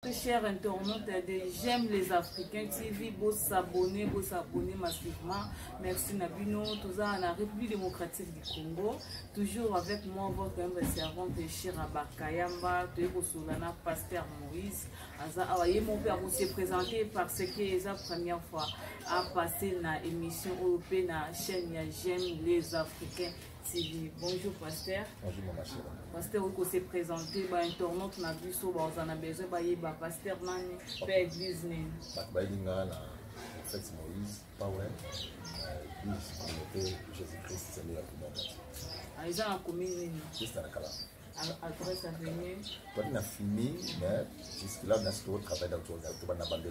Chers internautes de J'aime les Africains TV, vous s'abonnez massivement. Merci Nabino, tout ça en la République démocratique du Congo. Toujours avec moi, votre humble servante Chira Bakayamba, Solana, Pasteur Moïse. Mon père vous s'est présenté parce que c'est la première fois à passer dans l'émission européenne, la chaîne J'aime les Africains TV. Bonjour Pasteur. Bonjour mon chérie. Pasteur vous s'est présenté, internaute n'a vu ça, on a besoin de Pasteur Nani, Père Église Nini. En fait, Moïse, Power, Église, communauté Jésus-Christ, Seigneur tout le monde. Ils ont un commune. Juste à la Cala. Adresse à venir. Toi, tu as fini, mais jusque-là, on a toujours travaillé dans le tour de la bande.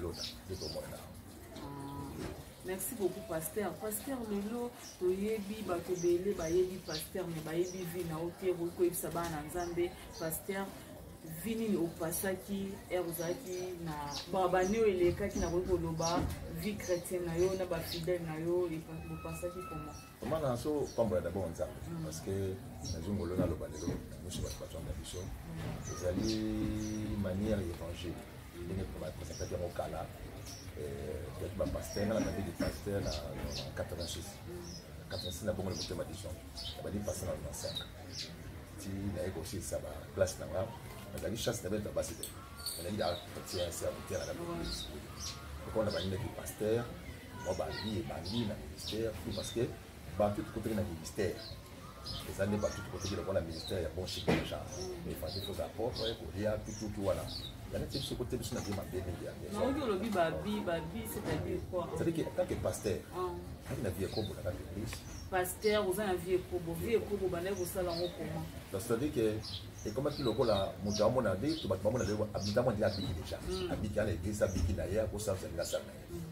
Merci beaucoup, Pasteur. Pasteur, le lot, tu es bi, Pasteur, mais bayebi vina ote, roko ibsaba na nzambe, Pasteur. Vini au pasaki erzaki na babani eleka ki na koloba vie chrétienne na yo na ba fidèle na yo le pasaki comment na so pamba d'abord nzambe parce que na zungolo na lobanelo nous sommes pas de biso vous allez manière évangile il ne peut pas présenter au kala et ba pasteur na vie de pasteur na 86 na bongo le thème d'édition ba dit pasteur na 5 ti na aussi ça va place na la chasse de la base. On a dit à serviteur à la police. Donc on a parlé du pasteur, on va dire bandi dans le ministère, parce que tout côté dans le ministère. Les années tout côté de le ministère, il y a bon chiffre déjà. Mais il faut des choses à porter, il y a tout voilà. Il y a ce côté de ce qu'on a bien. Non, le babi, c'est-à-dire quoi? C'est-à-dire que tant que pasteur, il a vie comme dans l'église. Pasteur, vous avez vie comme vous salon comment? C'est-à-dire que et comment tu le vois là, mon gars, mon ami, tu vas te demander habituellement de l'habiller déjà. Habiller à l'église, habiller d'ailleurs, pour ça, vous allez la salle.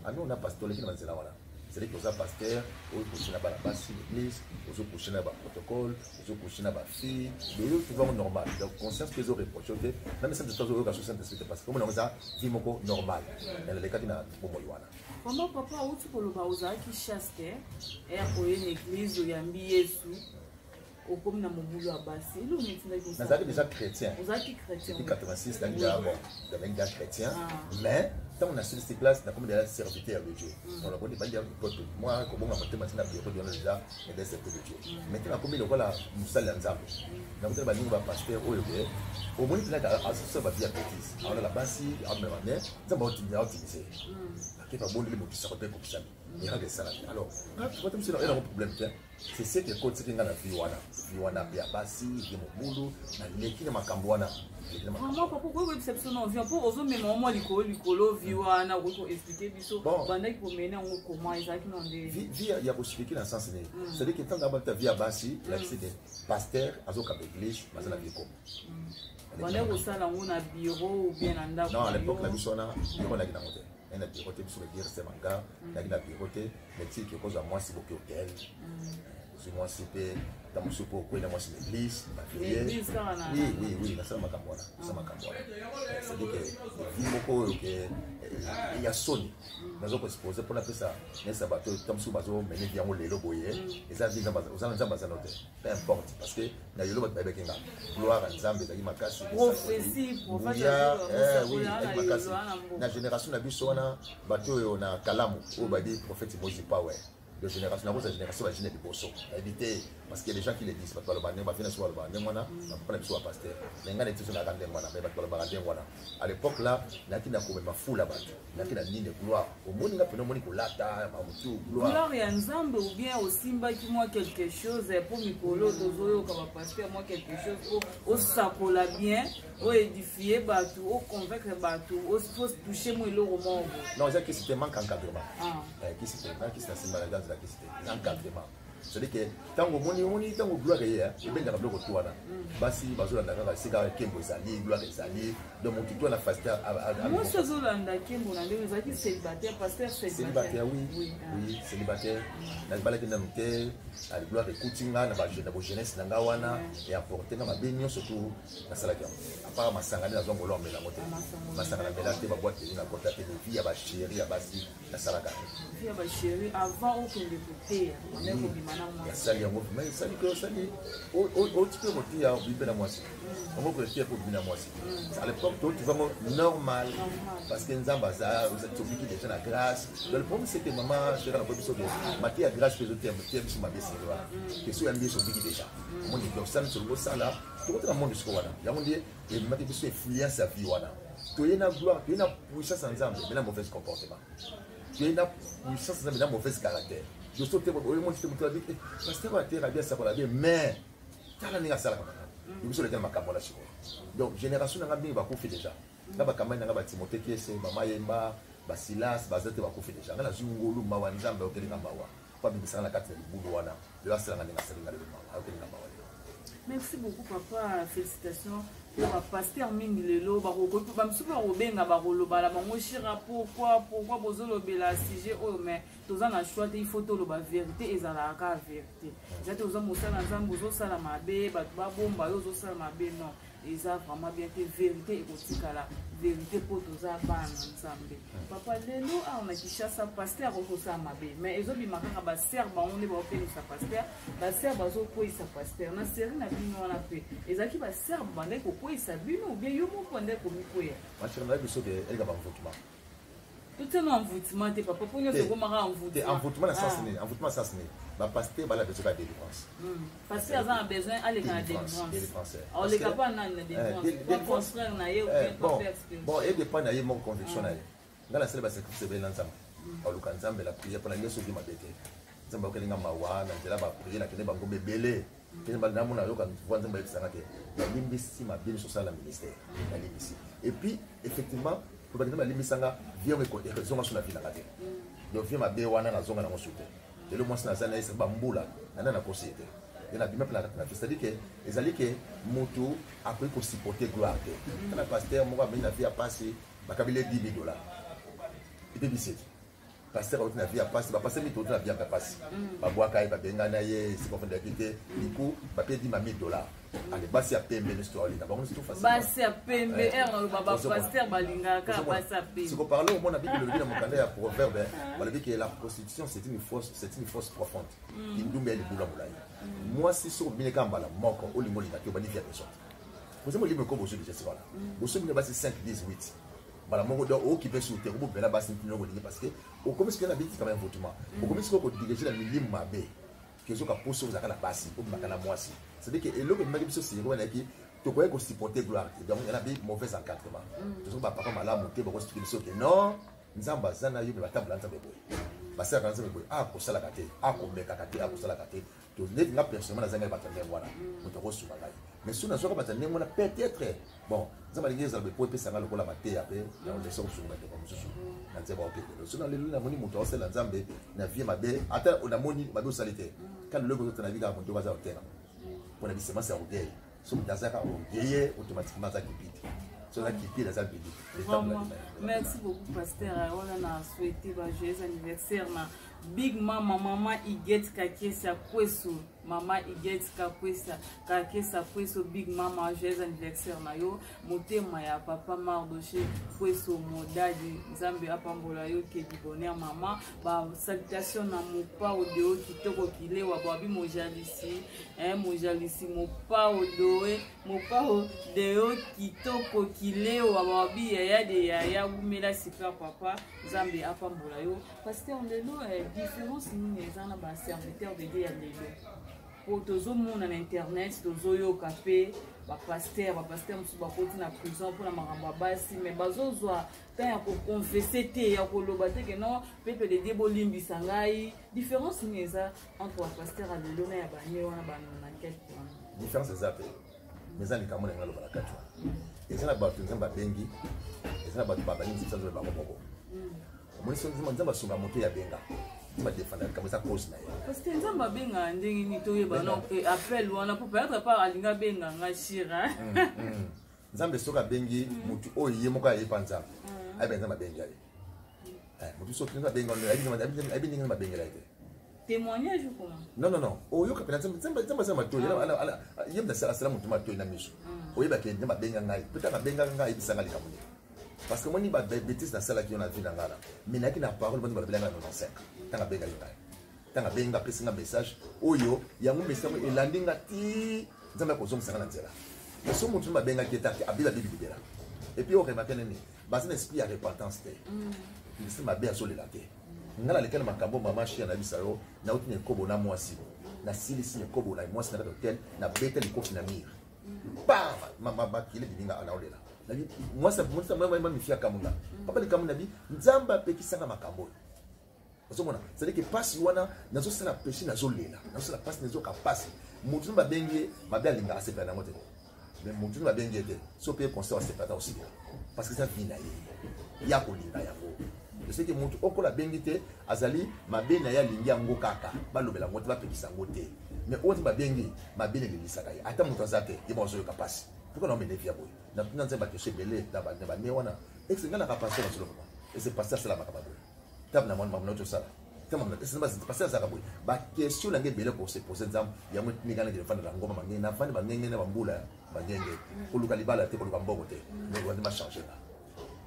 Ah, nous, on a pasteur qui nous dit là, voilà. C'est-à-dire que vous avez pasteur, vous couchez là-bas la base de l'église, vous couchez là-bas le protocole, vous couchez là-bas la fille, mais vous trouvez normal. Donc, conscience que vous avez reproché, même si vous avez reproché, parce que comme on a ça, vie normal. Mais les cas qui n'ont pas de moyen. Comment papa, où tu peux le voir, qui chasse, et pour une église, il y a un billet sous. Au comme dans mon boulot à Bassi, nous sommes déjà chrétiens. Vous êtes chrétien. Depuis 86, nous avons déjà chrétien. Mais quand on a sur ces places, nous avons déjà serviteur de Dieu. On a dit, moi, comme on a monté maintenant, on a déjà des serviteurs de Dieu. Maintenant, comme on a nous sommes ensemble. Nous avons dit, nous avons pasteur au moins, il y a un seul bâtiment à bêtise. On a la Bassi, on a la manière, nous avons optimisé. Qui est pas bon, les mots qui se répètent comme ça. Il y a des salades. Alors, quand tu as un problème, c'est ce que les côtes qui ont la vie, Viwana, Biabasi, Yemobulu, Naleki, Makambwana. Comment pourquoi vous exceptionnez vient pour aux hommes, mais moi, Licolo, Viwana, vous expliquer, bon, pendant qu'il faut mener en comment ils ont des. Vie, il y a expliqué dans le sens, c'est-à-dire que quand tu as ta vie à Bassi, c'est des pasteurs, Azoka Église, Mazana Vico. On est au salon, on a bureau ou bien en dehors. Non, à l'époque, la mission, on a gagné. On a piroté sur le dire c'est manga, on a piroté, mais tu sais que moi c'est beaucoup hôtel. Moi c'est dans mon soupe au dans moi c'est l'église, oui, ça m'a cambola, c'est-à-dire que beaucoup il y a sonné. Nous avons exposé pour l'appeler ça, mais ça va tout comme sous bateau, mais il y a les lobos et ça dit dans peu importe parce que la yolo va avec un gloire à Nzambe dans makasi prophétie la génération na biso wana bato na kalamu au badi prophète Moïse Power de génération la génération va gêner des bosso éviter parce qu'il y a des gens qui les disent parce que le bané va finir sur le bané moi pas la biso pasteur les gars étaient sur la grande moi mais pas le bané moi à l'époque là n'a qui n'a comme ma foule là-bas n'a qui n'a ni de gloire au monde n'a pas de lata mamutu gloire et Nzambe ou bien au simba qui moi quelque chose pour Mikolo tozoyo comme pasteur moi quelque chose pour au sapola bien au édifier bateau au convaincre bateau au faut toucher moi le roman non c'est que c'était manque encadrement qui c'était qui c'est simba la gaz là qui c'était encadrement c'est-à-dire que tant que on tant que gloire est il bien dans le bloc toi là basi bazolanda kaka sika kembo ezali gloire ezali donc mon tuto na pasteur moi ce zolanda kembo na ndenge ezaki célibataire pasteur célibataire oui célibataire na balaki na noté à gloire écoutinga na ba jeunesse na ngawana et apporter na mabenyo surtout na salaka à part masanga na zongo lombe la moté masanga na belate ba boîte na kota te vie ya ba chérie ya basi na salaka vie ya ba chérie avant aucun de côté on est comme na sali yango mais sali que sali au tu peux retirer au bibe na mwasi on va retirer pour bibe na mwasi à l'époque tout tu vas normal parce que nzamba ça vous êtes obligé déjà la grâce le problème c'est que maman je la position de matière grâce que je t'aime sur ma baisse là que sur un bien sur bigi déjà mon dit donc ça sur le ça là tout le monde sur voilà il y a mon dit et matière sur influence sa vie voilà tu es na gloire tu es na puissance ensemble mais na mauvais comportement tu es na puissance ensemble mais na mauvais caractère je saute au moins je te dis parce que va te bien ça pour la bien mais tala ninga sala kama il faut le dire makambo la chiko donc génération na ngabi ba kofi déjà na ba kamana na ba Timothée qui est mama yemba ba Silas ba zete ba kofi déjà na zungulu mawa nzambe okelinga mawa pas bimisa na kati ya bubu wana le asala nga ninga salinga le mawa okelinga mawa. Merci beaucoup papa, félicitations. Le pasteur mingi lelo ba ko ba msuba robenga ba koloba la bango shira pourquoi bozolo bela sujet oh mais toza na choix il faut to lo ba vérité ezala ka vérité. Zate oza mosala nzambo zo sala mabe ba bomba yo zo sala mabe non. Eza vraiment bien te vérité ekotika la vérité pour toza bana nzambe. Papa lelo on a kishasa pasteur ko sa mabe mais ezobi makaka ba ser ba on ne ba opeli sa pasteur ba ser ba zo ko sa pasteur na série na bino na pe ezaki ba ser ba ne ko isa bino ou bien yo mo pondé comme quoi moi je me dis que elle va envoûtement tout est envoûtement te papa pour nous c'est comment envoûtement envoûtement la sens né envoûtement sens né ba pasteur ba la besoin de délivrance pasteur a besoin aller dans la délivrance on les capable dans la délivrance construire na ye bon et dépend na ye mon conviction na ye dans la célébration c'est bien ensemble au lukanzambe la prière pour la yeso qui m'a bêté nzamba okelinga mawa na nzela ba prière na kene bango bebele kene ba namona yo kan voir nzamba yebisanga te la limbisi ma bien sur ça la ministère la limbisi et puis effectivement pour ba nzamba limbisanga vient me côté raison sur la vie na kate donc vient ma be wana na zonga na mosuté et le mois na zana esa ba mbula na na société et na bima plan na c'est-à-dire que ezali que moto après ko supporter gloire te na pasteur mo ba na vie a passer ba kabile $10,000 et puis c'est pasteur a na vie à passer ba passer mi to na vie à passer ba boaka ba benga na ye c'est pour faire quitter du coup ba payer $10,000 allez basi a pembe l'histoire là ba on c'est tout facile basi a pembe ba pasteur balinga ka basi a pembe c'est qu'on parle au monde Bible le dit dans mon calendrier proverbe on dit que la prostitution c'est une force profonde qui nous met le boulot là moi si so bien kambala moko olingo linga to ba ni via personne vous avez libre comme vous déjà c'est voilà vous sommes basi 5 10 8 voilà mon gars au qui peut sauter au bout de la base parce que au comme ce que la vie quand même votement au comme ce que diriger la milieu mabé que zo ka poso za kala basi au makana mwasi c'est à dire que le que magi biso c'est ko na ki to ko ko supporter gloire donc il y a des mauvais encadrement to so ba papa malamu te ba ko expliquer so que non nzamba zana yo ba table nzamba boy ba sa kanza boy a ko sala kate a ko meka kate a ko sala kate to ne nga personnellement zanga ba tande voilà to ko su ba mais si on a soit battu on a peut-être bon nzamba ngeza ba po pesa ngalo ko la bate ape na on laisse sur ba comme ça na nzamba o peke so na lelo na moni moto osela nzambe na vie mabe ata on a moni mabe salite quand le go na vie ga moto baza otena on a dit c'est orgueil so mutazaka orgueil automatiquement ça qui pite so ça qui pite ça pite merci beaucoup pasteur on a souhaité ba joyeux anniversaire na Big Mama Iget Kakesa Kweso Mama Iget Kakesa Kweso Big Mama joyeux anniversaire na yo motema ya papa Mardoché Kweso modadi Nzambe apambola yo ke di bonheur mama ba salutation na mopa odeo kitoko kilewa babi mojalisi mojalisi mopa odoe mopa odeo kitoko kilewa babi ya de ya umela sika papa Nzambe apambola yo pasteur lelo différence ni ezana ba serviteur de Dieu ya lelo pour tozo mona na internet tozo yo kapé ba pasteur musu ba koti na prison pour la maramba basi mais bazozwa tant ya ko confesser te ya ko loba te que non pepe de Dieu bolimbisa ngai différence ni eza entre ba pasteur a lelo na ya banye wana ba na quelque différence ezate mais ça ni kamona ngalo bala katwa ezana ba tunzamba bengi ezana ba baba ni sisa zo ba moko moi so nzamba sunga moto ya benga ma défendre comme ça cause na parce que nzamba benga ndenge ni to yeba non appel wana pour peut-être pas alinga benga ngashira nzambe soka bengi mutu oyi moko ya panza ai benza mabenga ali mutu so tuna benga ai benga mabenga ali témoignage ou comment non oyo kapela nzamba to ala yemda sala mutu ma to na miso oyeba ke nzamba benga ngai peut-être benga ngai bisanga likamuni parce que moi ni bêtise dans celle qui on a vu dans là mais là qui n'a parole bonne belle dans 95 quand la benga tanga benga pesa message oyo yango message elandinga ti nzamba ko zomsanga na nzela so mutu mabenga ki etaki abila bibi libera et puis au remarquer nini basi na esprit ya repentance te c'est ma bien sur les latés ngala lequel makambo mama chia na bisalo na utine kobo na mwasi na silisi ne kobo na mwasi na hotel na bete le kofi na mir pa mama bakile bibinga ana olela na bi mwasi mama mifia kamunga papa le kamunga bi nzamba pekisanga makambo ozomona c'est à dire que passe wana nazo sala péché nazo lela nazo sala passe nazo ka passe mutu ba bengi mabe alinga asepa na ngote mais mutu ba bengi ete so pe conseil asepa aussi parce que ça vient na ya ko linga ya ko je sais que mutu okola bengi te azali mabe na ya lingi yango kaka balobela ngote ba pekisa ngote mais oti ba bengi mabe le lisaka ya ata mutu azate ye ba zo ka passe pourquoi non bénéfice boy na nza ba keshe belé na ba ne wana exenga na ka passe na solo et c'est pas ça c'est la makabado na mwana mwana to sala kama mna c'est pas ça boy ba question la ngebele ko se poser nzam ya mwe ningana ke fanda ngoma mangene na fanda bangenge na bambula bangenge kuluka libala te kuluka mbongo te mais on va changer là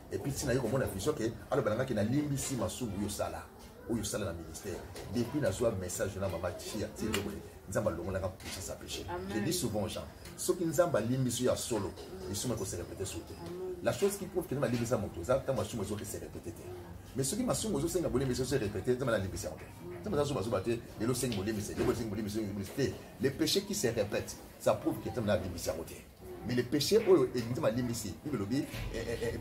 et puis sina yiko mona vision ke alo balanga ke na limbisi masubu yo sala na ministère depuis na soit message na mama chia ti le boy nzamba longola ka pour ça péché je dis souvent aux gens ce qui nzamba limbisi ya solo ils sont ko se répéter sauter la chose qui prouve que na limbisa moto ça ta masubu zo ke se répéter mais ce qui m'a souvent aussi ngabole mais se répéter dans la libération ça m'a souvent battu les lots 5 bolé mais c'est les péchés qui se répètent ça prouve que dans la libération mais les péchés et dans la libération il lobby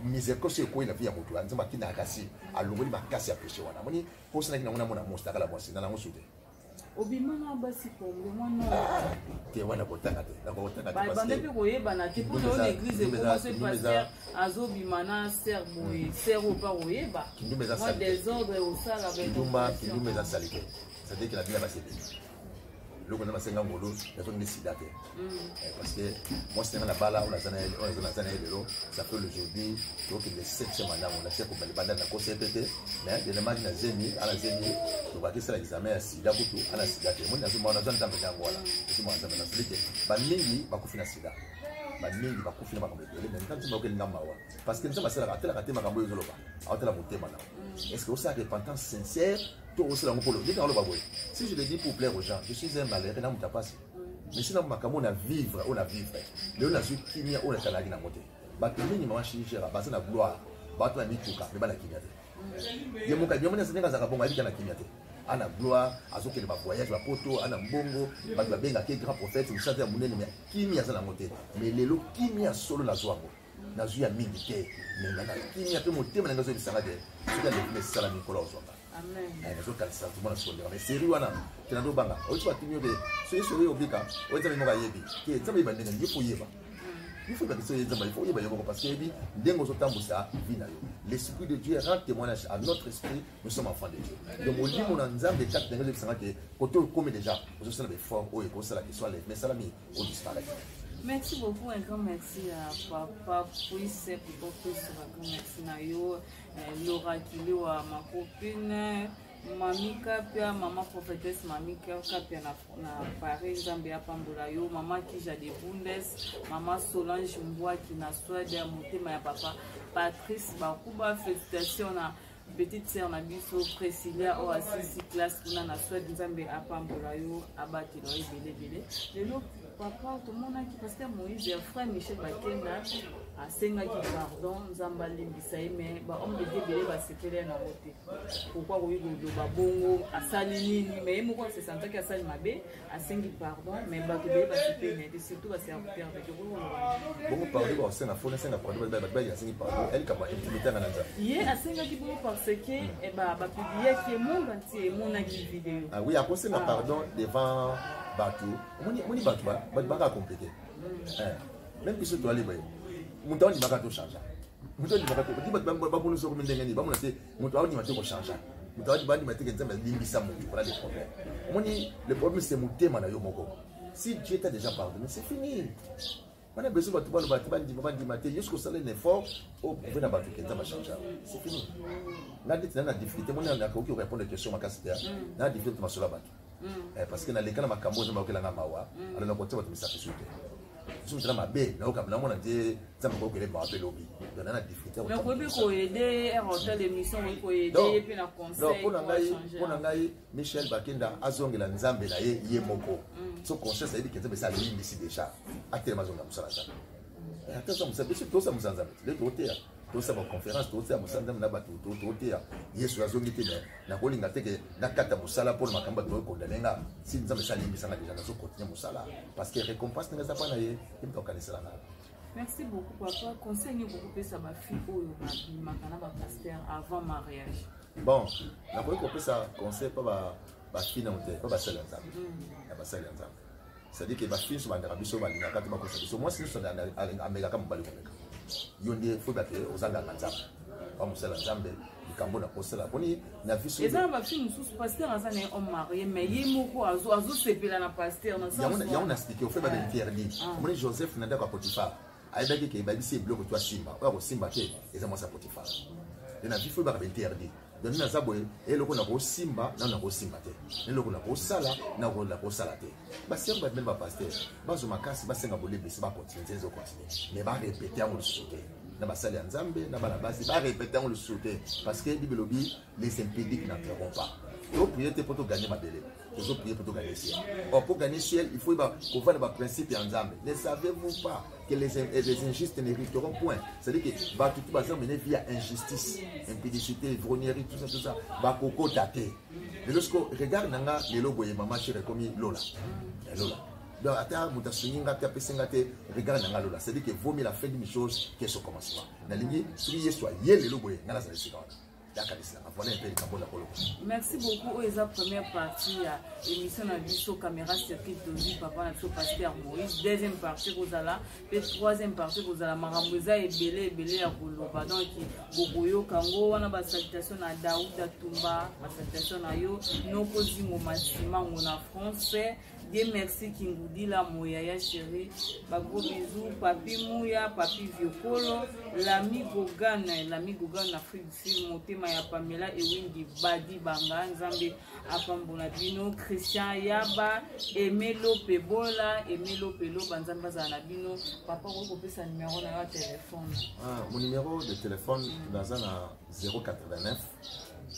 miséricorde c'est quoi la vie à moto nzamba kina kasi alongoli makasi ya péché wana moni ko sana kina mona monster kala mwasi na ngo soute obimana basi pombe mwana te wana kotanga te na kotanga ba bande pe koyeba na te pour que l'église commence pasteur azobimana serbo et serbo pa koyeba moi désordre au sala avec kinduma za salite c'est dire que la vie va se bien le qu'on a masenga ngolo la zone de sida te parce que moi c'est dans la bala on a zana de l'eau ça fait aujourd'hui donc le 7e année on a fait pour banda na ko CPT mais de la magna zemi à la zemi to ba kisa examen ya sida kutu ala sida te mon nazo mona zana tamba yango wala c'est moi ça na solide ba mingi ba kufina sida ba mingi ba kufina ba kombe mais quand tu m'as ngamba wa parce que nous sommes à la kate makambo yo zoloba atela motema na est-ce que ça repentance sincère si je le dis pour plaire aux gens, je suis un malheureux, je ne passe. Mais si on a vivre, on a vivre. On a vu qu'il y a un canal dans la montée. Batumi ni mama chinchera, basa na gloire, batu na mituka, mais ba na kinyate. Yemuka, yemuna senga za kabonga bika na kinyate. Ana gloire, azoke le voyage, ba poto, ana mbongo, batu ba benga ke grand prophète, ou chanter munene mais kimia za na montée. Mais lelo kimia solo la zoango. Na zuya mingi te, mais na kimia pe motema na ngazo bisanga de. C'est le message de Nicolas Ozomba. Amen. Mais sérieux wana kinando banga ocho atinyo be so yeso yo bika o tsabe moka yebi ke tsabe ba ndenga yipo yeba il faut que ça yeba il faut yeba yebo parce que yebi ndengo so tambusa vina yo l'esprit de Dieu rend témoignage à notre esprit nous sommes enfants de Dieu donc on dit mon nzambe quatre ndengo de sanga ke koto comme déjà on se lève fort o ko sala que soit les mais salami on disparaît. Merci beaucoup, un grand merci à papa Pouisse pour tout ce un grand merci na yo Laura Kilo à ma copine Mamika pia maman prophétesse Mamika pia na Paris Zambia pambola yo maman Kija de Bundes maman Solange Mboa qui na Suède motema ya papa Patrice Bakuba félicitations na petite sœur na biso Priscilla o assisi classe kuna na Suède Zambia pambola yo abati no ebele lelo papa tout le monde qui parce que Moïse et frère Michel Bakenda a sengaki pardon nzamba limbisa mais ba homme de Dieu bele ba sepele na moté pourquoi ko yugo ba bongo asali nini mais mo ko se senta ki asali mabe a sengi pardon mais ba ke bele ba sepele et surtout ba serviteur de Dieu bongo pardon ba senga fona senga pardon ba ya sengi pardon elle kama intimité na nza ye a sengaki bongo parce que e ba publier ki monde entier mona ki vidéo ah oui a conseillé pardon devant Batu, moni Batu ba compliqué. Même si tu as les bails, mon temps il va tout changer. Mon temps il va tout. Dis ba pour nous comme ndengani, ba mon c'est mon temps il va tout changer. Mon temps il va mettre que nzamba limbisa mon voilà les problèmes. Moni le problème c'est mon thème na yo moko. Si Dieu t'a déjà pardonné, c'est fini. On a besoin de bandi maté jusqu'au salaire d'effort au pouvoir na Batu nzamba changer. C'est fini. La difficulté, mon on a qui répondre aux questions ma casiter. Na difficulté ma sur la Batu. Parce que dans les cas de Makambo, je m'occupe de la Mawa, alors on continue à me satisfaire. suis en train de me faire. Je suis en train de me faire. Mais vous pouvez aider un hôtel d'émission, vous pouvez aider et puis un conseil pour changer. Michel Bakenda azonge la nzambe na ye moko. Ce conseil ça dit que ça le lit ici déjà. Actuellement zonga musala ça. Attends ça musala, c'est tout ça musala. Les dotés, tout ça en conférence, tout ça musala na ba tout dotés. Yesu azongi te na kolinga te que na kata musala pour makamba to kondanenga. Si nzambe ça limbi sanga déjà na so continuer musala parce que récompense nga ça pas na ye, il me kanisa la. Merci beaucoup, papa. Conseille beaucoup plus à ma fille ou ma pasteur avant mariage. Bon, la première fois ça conseille pas ma fille non pas ma seule ensemble. Ma seule ensemble. C'est-à-dire que ma fille sur ma rabiso ma linga quand ma conseille. Moi si je suis à Amérique comme bali comme. Yonde faut battre aux anga ensemble. Pas mon seul ensemble. Kambo na poste la boni na vie sur. Et ça ma fille nous pasteur en ça n'est homme marié mais il moko azo sepela na pasteur dans ça. Il y a on a expliqué au fait pas d'interdit. Moi Joseph nanda kwa Potiphar. Aïdaki qui est ici bloc toi Simba. Ou Simba qui est moi sa Potiphar. Et na vie faut pas interdit. Donc na zabwe et le ko na ko Simba na ko Simba te. Et le ko na ko sala na ko la ko sala te. Ba si ba même ba pasteur. Ba zo makasi ba senga bolebe si ba continuer zo continuer. Mais ba répéter en le sauter. Na ba sala nzambe na ba la base ba répéter en le sauter parce que bibelobi les impédiques n'entreront pas. Donc prier pour gagner ma belle. Il faut prier pour gagner le ciel. Or, pour gagner le ciel, il faut qu'on voit le principe et ensemble. Ne savez-vous pas que les injustes n'hériteront point? C'est-à-dire que tout le monde mener via injustice, impudicité, ivrognerie, tout ça. Va coco daté. Mais lorsque regarde nanga les logos et maman chérie comme Lola. Lola. Donc, attends, mon tassuninga, regarde nanga Lola. C'est-à-dire que vaut mieux la fin d'une chose que son commencement. La ligne, priez soit yé les logos et nanga ça les Merci beaucoup. Et la première partie émission à Bisso Caméra Circuit de Papa Nacho Pasteur Moïse. Deuxième partie vous allez, et troisième partie vous allez Maramouza et Belé à Gouloba. Donc Boboyo Kango, on a ma salutation à Daouda Tumba, ma salutation à Yo, Noko Zimo Massima, on a français. Dieu merci Kingoudi la Moyaya chérie. Gros bisous, papi Mouya, papi Viokolo, l'ami Gogan Afrique du Sud, Motema ya Pamela et Windy Badi Banga, Nzambe Apambonabino, Christian Yaba, Emelo Pebola, Emelo Pelo, Banzamba Zanabino. Papa, vous pouvez sa numéro dans votre téléphone. Mon numéro de téléphone, dans un 089.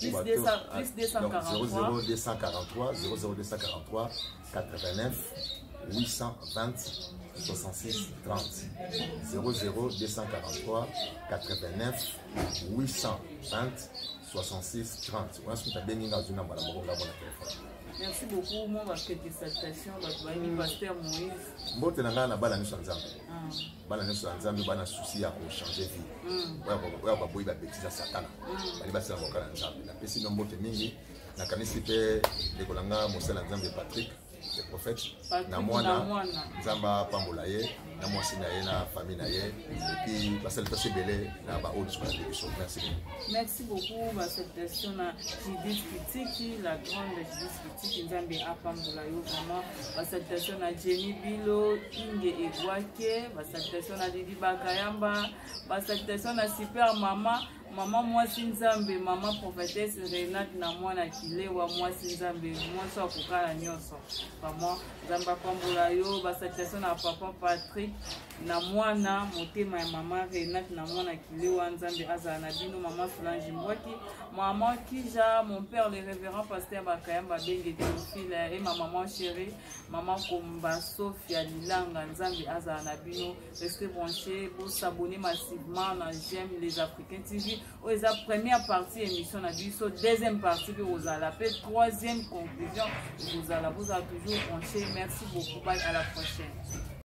Plus 243 00243 89 820 66 30 00243 89 820 66 30. Merci beaucoup, mon salutation, pasteur Moïse. Mbote na ngana bala niso nzambe. Bala niso nzambe bana souci ya ko changer vie. Wa ba boyi ba bêtise à satana. Bali ba sala mokala nzambe. Na pesi no mbote mingi na kanisi pe de kolanga mosala nzambe Patrick, le prophète. Na mwana nzamba pambola ye, na mwasi na ye na famille na ye et puis ba salutation belé na ba autre chose. Merci beaucoup. Merci beaucoup ba salutation na Judith Kitiki, la grande Judith Kitiki nzambe apambola yo vraiment. Ba salutation na Jenny Bilo, Inge Egwake, ba salutation na Didi Bakayamba, ba salutation na Super Mama. Maman mwasi nzambe, maman prophétesse Renate na mwana kilewa mwasi nzambe, mwasi wa kukala nyonso. Maman nzamba pambola yo, ba salutation na papa Patrick na mwana motema ya maman Renate na mwana kilewa nzambe azala na bino. Maman Solange Mbwaki, maman Kija, mon père le révérend pasteur Bakayamba Benge Théophile et ma maman chérie, maman Komba Sophia Lilanga nzambe azala na bino. Restez branchés, vous s'abonnez massivement na J'aime les Africains TV. Aux la première partie émission na biso, deuxième partie que vous allez appeler, troisième conclusion vous allez toujours brancher. Merci beaucoup, bye, à la prochaine.